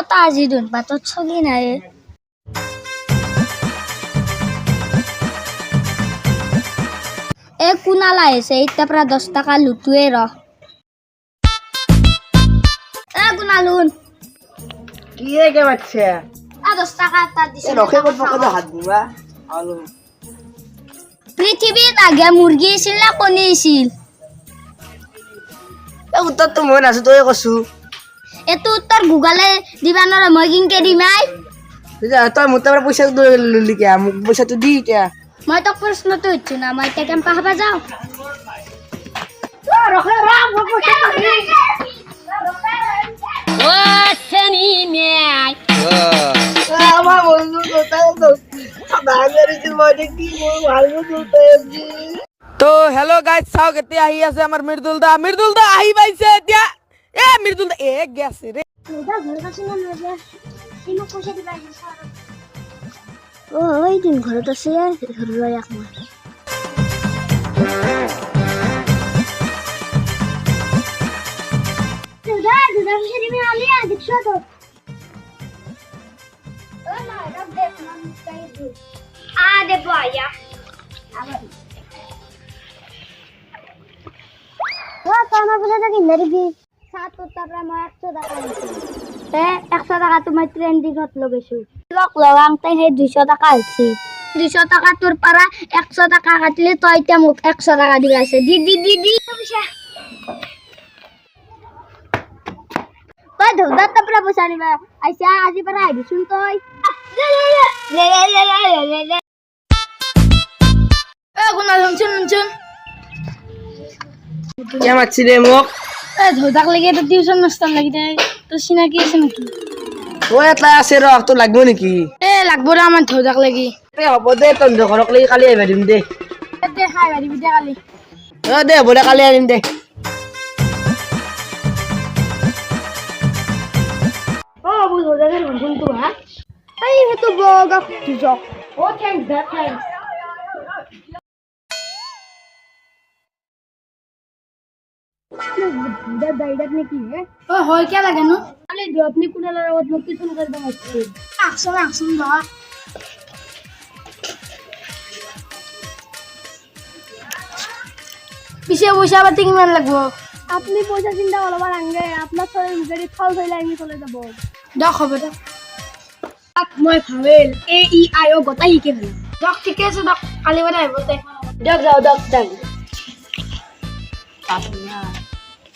কত আজি দুন বাটত চলি নাই এ কুনালা আছে ইটা পৰা 10 টাকা লুটুৱে ৰ এ কুনালুন কি কে বাচ্চা 10 টাকা তা দিছে রখে কত টাকা হাত দিবা আলো পৃথিবীত আগে মুরগি আছিল না কণী আছিল এ উত্তর তো মই নাছো তই কছু এটো উত্তৰ গুগলে দিবা নৰে মই কিনকে দিমাই তই মোটা পয়সা ললি কে মোক পয়সাটো দি এতিয়া মই তো প্ৰশ্নটো হচ্ছে না মই তে কেম্পা খাবা যাও রখে রাম ও সনি মেই আমার বন্ধু কোথায় তো বাঙালির মধ্যে কি ভালো চলতে তো হ্যালো গাইস চাও কেতে আহি আছে আমার মৃদুল দা আহি পাইছে এতিয়া এ মৃদুল দা এ গেছে রে ওটা ঘর কাছে না নজা কিনো পয়সা দিবা ও ওই দিন ঘরত আছে ঘর লই আখ মই দুদা পয়সা দিবি আলিয়া দেখছো তো ও না রব দেখ মান চাই দু আ দে বয়া আবার ও তোমার পয়সা কি নেরবি 7 টাকা মই 100 টাকা দিছি তে 100 টাকা তোমার ট্রেন্ডিংত লগাইছো লক লগাংতে হে 200 টাকা হইছে 200 টাকা তোর পারা 100 টাকা কাটলে তো এটা মোক 100 টাকা দিবাইছে দি পয়সা কই ধৌদা তপরা পয়সা নিবা আইসা আজি পারা আইবি শুন তই এ কোনা শুন কে মাছি রে মোক এ ধৌদাক লাগি তো টিউশন নষ্টান লাগি দে তো চিনাকি আছে নাকি ও এটা আছে র তো লাগবো নাকি এ লাগবো রে আমার ধৌদাক লাগি তে হব দে তন্দ ঘরক লাগি কালি আইবা দিম দে দে হাই বাড়ি বিদে কালি ও দে বলে কালি আনিম দে ও বাবু ধৌদাকের ঘুম তো হ্যাঁ এই হে তো বগা তুজক ও থ্যাঙ্কস দ্যাট থ্যাঙ্কস দাইডাত নাকি হে ও হয় কি লাগে না আলে দি আপনি কুনালার আওয়াজ মুখ পিছন করে দাও হচ্ছে আকশন দা পিছে পয়সা পাতি কিমান লাগবো আপনি পয়সা চিন্তা করবার আগে আপনার শরীর মুখে খাল হইলে আমি চলে যাব দেখ হবে দেখ মই ভাবেল এ ই আই ও গতা হিকে ফেল দেখ ঠিক আছে দেখ কালি বারে আইবতে দেখ যাও দেখ